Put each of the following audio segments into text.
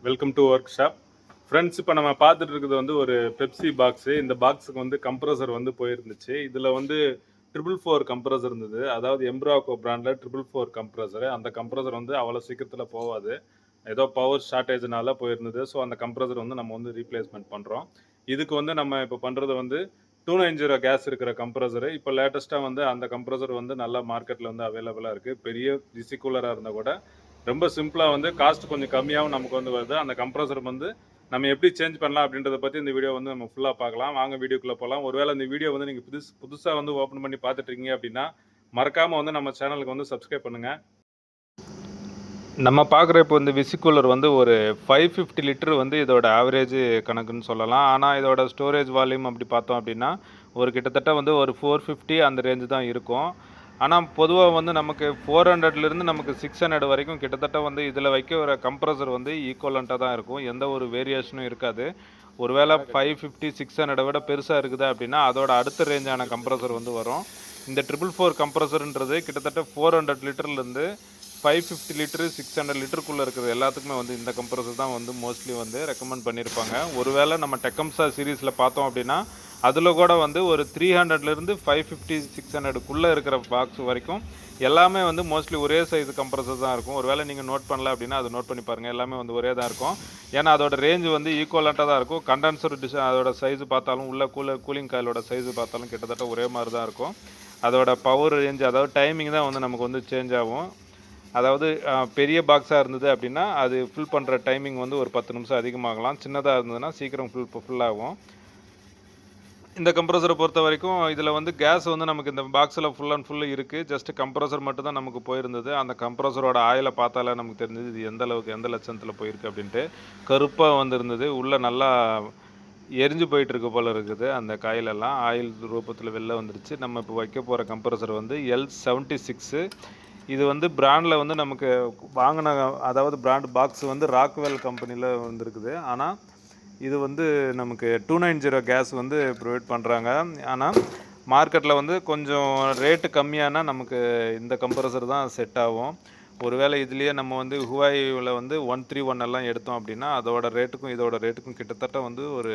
Welcome to work shop friends. இப்போ நம்ம பார்த்துட்டு இருக்கிறது வந்து ஒரு பெப்சி பாக்ஸு. இந்த பாக்ஸுக்கு வந்து கம்ப்ரஸர் வந்து போயிருந்துச்சு. இதில் வந்து 444 கம்ப்ரஸர் இருந்தது. அதாவது எம்ப்ராக்கோ பிராண்டில் 444 கம்ப்ரஸரு. அந்த கம்ப்ரஸர் வந்து அவ்வளோ சீக்கிரத்தில் போகாது. ஏதோ பவர் ஷார்ட்டேஜ்னால போயிருந்தது. ஸோ அந்த கம்ப்ரஸர் வந்து நம்ம வந்து ரீப்ளேஸ்மெண்ட் பண்ணுறோம். இதுக்கு வந்து நம்ம இப்போ பண்ணுறது வந்து 290 கேஸ் இருக்கிற கம்ப்ரஸரு. இப்போ லேட்டஸ்ட்டாக வந்து அந்த கம்ப்ரஸர் வந்து நல்லா மார்க்கெட்டில் வந்து அவைலபிளாக இருக்குது. பெரிய டிசி கூலராக இருந்தால் கூட ரொம்ப சிம்பிளாக வந்து காஸ்ட் கொஞ்சம் கம்மியாகவும் நமக்கு வந்து வருது. அந்த கம்ப்ரஸர் வந்து நம்ம எப்படி சேஞ்ச் பண்ணலாம் அப்படின்றத பற்றி இந்த வீடியோ வந்து நம்ம ஃபுல்லாக பார்க்கலாம். வாங்க வீடியோக்குள்ளே போகலாம். ஒருவேளை இந்த வீடியோ வந்து நீங்கள் புதுசாக வந்து ஓப்பன் பண்ணி பார்த்துட்டு இருக்கீங்க அப்படின்னா மறக்காமல் வந்து நம்ம சேனலுக்கு வந்து சப்ஸ்கிரைப் பண்ணுங்கள். நம்ம பார்க்குற இப்போ இந்த விசிகூலர் வந்து ஒரு 550 லிட்டர் வந்து இதோட ஆவரேஜ் கணக்குன்னு சொல்லலாம். ஆனால் இதோட ஸ்டோரேஜ் வால்யூம் அப்படி பார்த்தோம் அப்படின்னா ஒரு கிட்டத்தட்ட வந்து ஒரு 450 அந்த ரேஞ்சு தான் இருக்கும். ஆனால் பொதுவாக வந்து நமக்கு 400லேருந்து நமக்கு 600 வரைக்கும் கிட்டத்தட்ட வந்து இதில் வைக்கிற கம்ப்ரஸர் வந்து ஈக்குவலண்ட்டாக தான் இருக்கும். எந்த ஒரு வேரியேஷனும் இருக்காது. ஒருவேளை 550 600 விட பெருசாக இருக்குது அப்படின்னா அதோட அடுத்த ரேஞ்சான கம்ப்ரஸர் வந்து வரும். இந்த 444 கம்ப்ரஸர்ன்றது கிட்டத்தட்ட 400 லிட்டர்லேருந்து 550 லிட்டரு 600 லிட்டருக்குள்ளே இருக்கிறது எல்லாத்துக்குமே வந்து இந்த கம்ப்ரஸர் தான் வந்து மோஸ்ட்லி வந்து ரெக்கமெண்ட் பண்ணியிருப்பாங்க. ஒருவேளை நம்ம டெக்கம்சா சீரீஸில் பார்த்தோம் அப்படின்னா அதில் கூட வந்து ஒரு 300லேருந்து 550 600க்குள்ளே இருக்கிற பாக்ஸ் வரைக்கும் எல்லாமே வந்து மோஸ்ட்லி ஒரே சைஸ் கம்ப்ரஸர் தான் இருக்கும். ஒருவேளை நீங்கள் நோட் பண்ணல அப்படின்னா அதை நோட் பண்ணி பாருங்கள். எல்லாமே வந்து ஒரே தான் இருக்கும். ஏன்னா அதோட ரேஞ்சு வந்து ஈக்குவலண்ட்டாக தான் இருக்கும். கண்டென்சர் அதோட சைஸு பார்த்தாலும் உள்ள கூலிங் காயிலோட சைஸு பார்த்தாலும் கிட்டத்தட்ட ஒரே மாதிரி தான் இருக்கும். அதோட பவர் ரேஞ்சு அதாவது டைமிங் தான் வந்து நமக்கு வந்து சேஞ்ச் ஆகும். அதாவது பெரிய பாக்ஸாக இருந்தது அப்படின்னா அது ஃபில் பண்ணுற டைமிங் வந்து ஒரு 10 நிமிஷம் அதிகமாகலாம். சின்னதாக இருந்ததுன்னா சீக்கிரம் ஃபுல்லாகும். இந்த கம்ப்ரஸரை பொறுத்த வரைக்கும் இதில் வந்து கேஸ் வந்து நமக்கு இந்த பாக்ஸில் ஃபுல் அண்ட் ஃபுல்லு இருக்குது. ஜஸ்ட் கம்ப்ரஸர் மட்டும் தான் நமக்கு போயிருந்தது. அந்த கம்ப்ரஸரோட ஆயிலை பார்த்தாலே நமக்கு தெரிஞ்சது இது எந்த அளவுக்கு எந்த லட்சத்தில் போயிருக்கு அப்படின்ட்டு. கருப்பாக வந்துருந்தது. உள்ளே நல்லா எரிஞ்சு போயிட்டுருக்கு போல் இருக்குது. அந்த காயிலெல்லாம் ஆயில் ரூபத்தில் வெளில வந்துருச்சு. நம்ம இப்போ வைக்க போகிற கம்ப்ரஸர் வந்து L76. இது வந்து பிராண்டில் வந்து நமக்கு வாங்கின அதாவது பிராண்ட் பாக்ஸ் வந்து ராக்வெல் கம்பெனியில் வந்துருக்குது. ஆனால் இது வந்து நமக்கு 290 கேஸ் வந்து ப்ரொவைட் பண்ணுறாங்க. ஆனால் மார்க்கெட்டில் வந்து கொஞ்சம் ரேட்டு கம்மியானா நமக்கு இந்த கம்ப்ரஸர் தான் செட் ஆகும். ஒருவேளை இதுலேயே நம்ம வந்து ஹுவாயில் வந்து 131 எல்லாம் எடுத்தோம் அப்படின்னா அதோட ரேட்டுக்கும் இதோட ரேட்டுக்கும் கிட்டத்தட்ட வந்து ஒரு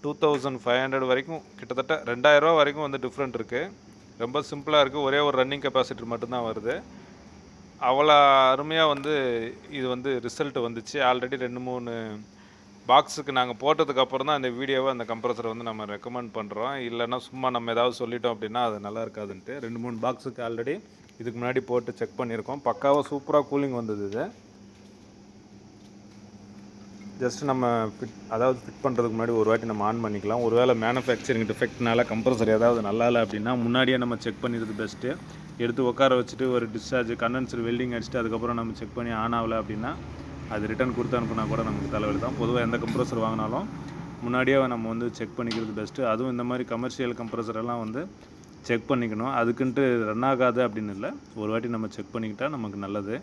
2500 வரைக்கும் கிட்டத்தட்ட 2000 வரைக்கும் வந்து டிஃப்ரெண்ட் இருக்குது. ரொம்ப சிம்பிளாக இருக்குது. ஒரே ஒரு ரன்னிங் கெப்பாசிட்டர் மட்டும்தான் வருது. அவ்வளோ அருமையாக வந்து இது வந்து ரிசல்ட் வந்துச்சு. ஆல்ரெடி 2-3 பாக்ஸுக்கு நாங்கள் போட்டதுக்கப்புறம் தான் இந்த வீடியோவை அந்த கம்ப்ரஸரை வந்து நம்ம ரெக்கமெண்ட் பண்ணுறோம். இல்லைன்னா சும்மா நம்ம ஏதாவது சொல்லிட்டோம் அப்படின்னா அது நல்லா இருக்காதுன்ட்டு 2-3 பாக்ஸுக்கு ஆல்ரெடி இதுக்கு முன்னாடி போட்டு செக் பண்ணியிருக்கோம். பக்காவாக சூப்பராக கூலிங் வந்தது. இது ஜஸ்ட் நம்ம ஃபிட் பண்ணுறதுக்கு முன்னாடி ஒரு வாட்டி நம்ம ஆன் பண்ணிக்கலாம். ஒருவேளை மேனுஃபேக்சரிங் டிஃபெக்ட்னால கம்ப்ரஸர் ஏதாவது நல்லா இல்லை அப்படின்னா முன்னாடியே நம்ம செக் பண்ணிடுறது பெஸ்ட்டு. எடுத்து உட்கார வச்சுட்டு ஒரு டிஸ்சார்ஜ் கண்டென்சர் வெல்டிங் அடிச்சுட்டு அதுக்கப்புறம் நம்ம செக் பண்ணி ஆன் ஆகலை அப்படின்னா அது ரிட்டர்ன் கொடுத்து அனுப்புனா கூட நமக்கு தலைவலி தான். பொதுவாக எந்த கம்ப்ரஸர் வாங்கினாலும் முன்னாடியே நம்ம வந்து செக் பண்ணிக்கிறது பெஸ்ட்டு. அதுவும் இந்த மாதிரி கமர்ஷியல் கம்ப்ரஸர் எல்லாம் வந்து செக் பண்ணிக்கணும். அதுக்குன்ட்டு ரன் ஆகாது அப்படின்னு இல்லை. ஒரு வாட்டி நம்ம செக் பண்ணிக்கிட்டால் நமக்கு நல்லது.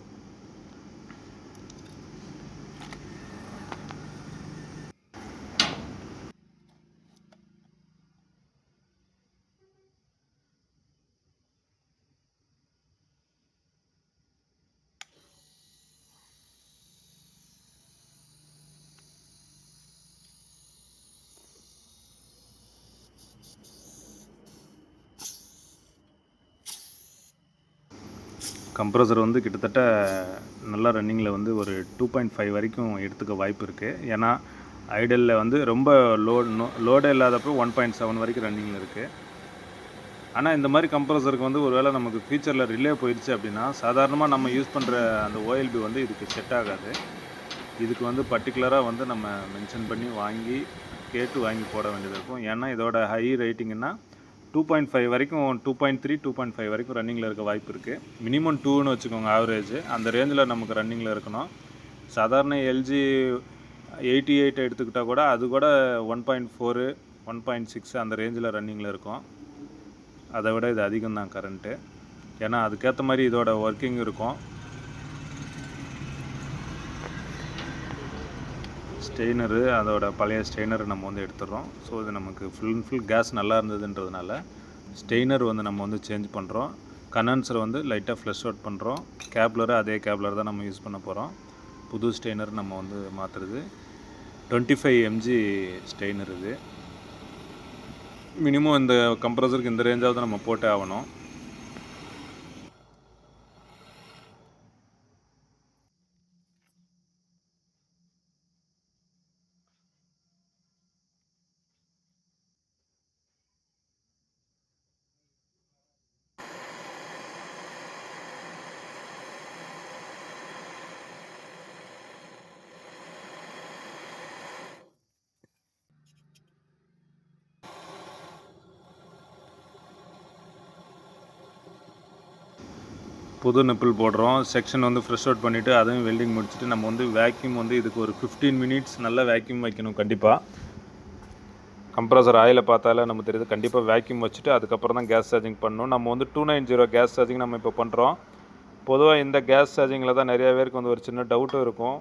கம்ப்ரஸர் வந்து கிட்டத்தட்ட நல்லா ரன்னிங்கில் வந்து ஒரு 2.5 வரைக்கும் எடுத்துக்க வாய்ப்பு இருக்குது. ஏன்னா ஐடலில் வந்து ரொம்ப லோடே இல்லாதப்போ 1.7 வரைக்கும் ரன்னிங்கில் இருக்குது. ஆனால் இந்த மாதிரி கம்ப்ரஸருக்கு வந்து ஒரு வேளை நமக்கு ஃபியூச்சரில் ரிலே போயிடுச்சு அப்படின்னா சாதாரணமாக நம்ம யூஸ் பண்ணுற அந்த OLB வந்து இதுக்கு செட் ஆகாது. இதுக்கு வந்து பர்டிகுலராக வந்து நம்ம மென்ஷன் பண்ணி கேட்டு வாங்கி போட வேண்டியது இருக்கும். ஏன்னா இதோட ஹை ரேட்டிங்னா 2.5 வரைக்கும் 2.3 2.5 வரைக்கும் ரன்னிங்கில் இருக்க வாய்ப்பு இருக்குது. மினிமம் 2ன்னு வச்சுக்கோங்க ஆவரேஜ். அந்த ரேஞ்சில் நமக்கு ரன்னிங்கில் இருக்கணும். சாதாரண LG 88 எடுத்துக்கிட்டால் கூட அது கூட 1.4 1.6 அந்த ரேஞ்சில் ரன்னிங்கில் இருக்கும். அதை விட இது அதிகம் தான் கரண்ட்டு. ஏன்னா அதுக்கேற்ற மாதிரி இதோட ஒர்க்கிங் இருக்கும். ஸ்டெய்னரு அதோட பழைய ஸ்டெய்னரை நம்ம வந்து எடுத்துடுறோம். ஸோ இது நமக்கு ஃபுல் கேஸ் நல்லா இருந்ததுன்றதுனால ஸ்டெய்னர் வந்து நம்ம வந்து சேஞ்ச் பண்ணுறோம். கண்டென்சரை வந்து லைட்டாக ஃப்ளஷ் அவுட் பண்ணுறோம். கேப்லரு அதே கேப்லர் தான் நம்ம யூஸ் பண்ண போகிறோம். புது ஸ்டெய்னர் நம்ம வந்து மாற்றுறது. 25 mg ஸ்டெய்னர் இது. மினிமம் இந்த கம்ப்ரஸருக்கு இந்த ரேஞ்சாவது நம்ம போட்டே ஆகணும். புது நிப்பிள் போடுறோம். செக்ஷன் வந்து ஃப்ரெஷ் அவுட் பண்ணிவிட்டு அதையும் வெல்டிங் முடிச்சுட்டு நம்ம வந்து வேக்யூம் வந்து இதுக்கு ஒரு 15 மினிட்ஸ் நல்லா வேக்யூம் வைக்கணும் கண்டிப்பாக. கம்ப்ரஸர் ஆயிலை பார்த்தாலே நமக்கு தெரியுது. கண்டிப்பாக வேக்யூம் வச்சுட்டு அதுக்கப்புறம் தான் கேஸ் சார்ஜிங் பண்ணணும். நம்ம வந்து 290 கேஸ் சார்ஜிங் நம்ம இப்போ பண்ணுறோம். பொதுவாக இந்த கேஸ் சார்ஜிங்கில் தான் நிறைய பேருக்கு வந்து ஒரு சின்ன டவுட்டும் இருக்கும்.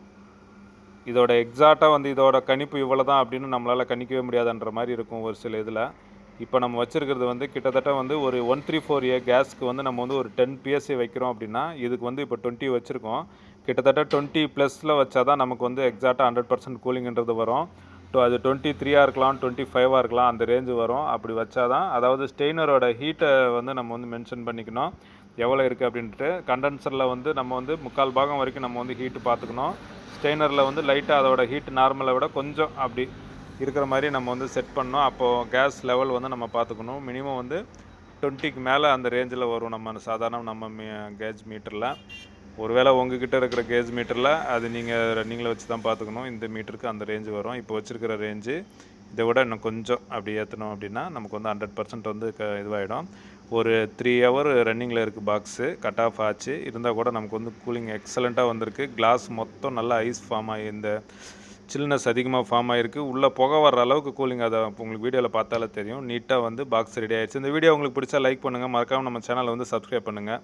இதோட எக்ஸாக்டாக வந்து இதோட கணிப்பு இவ்வளோ தான் அப்படின்னு நம்மளால் கணிக்கவே முடியாதுன்ற மாதிரி இருக்கும் ஒரு சில இதில். இப்போ நம்ம வச்சுருக்கிறது வந்து கிட்டத்தட்ட வந்து ஒரு 134A கேஸ்க்கு வந்து நம்ம வந்து ஒரு 10 PSI வைக்கிறோம் அப்படின்னா இதுக்கு வந்து இப்போ 20 வச்சுருக்கோம். கிட்டத்தட்ட 20+ வச்சா தான் நமக்கு வந்து எக்ஸாக்டாக 100% கூலிங்கிறது வரும். அது 23 இருக்கலாம், 25 இருக்கலாம், அந்த ரேஞ்சு வரும். அப்படி வச்சா தான், அதாவது ஸ்டெய்னரோட ஹீட்டை வந்து நம்ம வந்து மென்ஷன் பண்ணிக்கணும் எவ்வளோ இருக்குது அப்படின்ட்டு. கண்டென்சரில் வந்து நம்ம வந்து 3/4 பாகம் வரைக்கும் நம்ம வந்து ஹீட்டு பார்த்துக்கணும். ஸ்டெய்னரில் வந்து லைட்டாக அதோட ஹீட் நார்மலை விட கொஞ்சம் அப்படி இருக்கிற மாதிரி நம்ம வந்து செட் பண்ணோம். அப்போது கேஸ் லெவல் வந்து நம்ம பார்த்துக்கணும். மினிமம் வந்து 20க்கு மேலே அந்த ரேஞ்சில் வரும் நம்ம சாதாரண நம்ம கேஜ் மீட்டரில். ஒருவேளை உங்ககிட்ட இருக்கிற கேஜ் மீட்டரில் அது நீங்களே வச்சு தான் பார்த்துக்கணும். இந்த மீட்டருக்கு அந்த ரேஞ்சு வரும். இப்போ வச்சுருக்கிற ரேஞ்சு இதை விட இன்னும் கொஞ்சம் அப்படி ஏற்றணும் அப்படின்னா நமக்கு வந்து 100% வந்து இதுவாகிடும். ஒரு 3 ஹவர் ரன்னிங்கில் இருக்குது பாக்ஸு. கட் ஆஃப் ஆச்சு இருந்தால் கூட நமக்கு வந்து கூலிங் எக்ஸலண்ட்டாக வந்திருக்கு. கிளாஸ் மொத்தம் நல்லா ஐஸ் ஃபார்ம் ஆகி இந்த சில்னஸ் அதிகமாக ஃபார்ம் ஆகிருக்கு. உள்ளே புகை வர்ற அளவுக்கு கூலிங். அதை உங்களுக்கு வீடியோவில் பார்த்தாலே தெரியும். நீட்டாக வந்து பாக்ஸ் ரெடி ஆகிடுச்சு. இந்த வீடியோ உங்களுக்கு பிடிச்சா லைக் பண்ணுங்கள். மறக்காமல் நம்ம சேனலை வந்து சப்ஸ்கிரைப் பண்ணுங்கள்.